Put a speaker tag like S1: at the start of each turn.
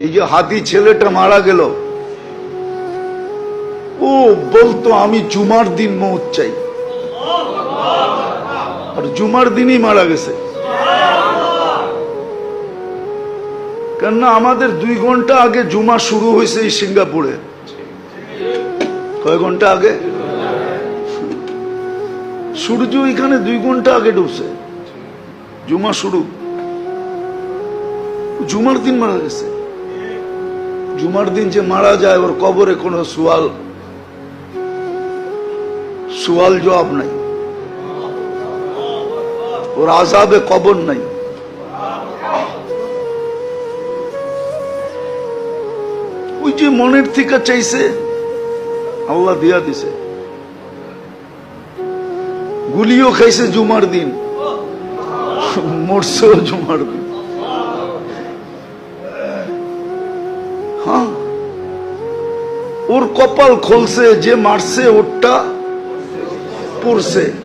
S1: এই যে হাতি ছেলেটা মারা গেল, ও বলতো আমি জুমার দিন মৌত চাই, আর জুমার দিনই মারা গেছে। কেননা আমাদের 2 ঘন্টা আগে জুমা শুরু হয়েছে এই সিঙ্গাপুরে। কয় ঘন্টা আগে? সূর্য এখানে 2 ঘন্টা আগে ঢুকছে, জুমা শুরু। জুমার দিন মারা গেছে। জুমার দিন যে মারা যায় ওর কবরে কোনো সুয়াল জবাব নাই, ওর আযাবে কবর নাই। ওই যে মনের থেকে চাইছে আল্লাহ দিয়া দিছে। গুলিও খাইছে জুমার দিন, মরছেও জুমার দিন। হ্যাঁ, ওর কপাল খুলছে, যে মারছে ওরটা পড়ছে।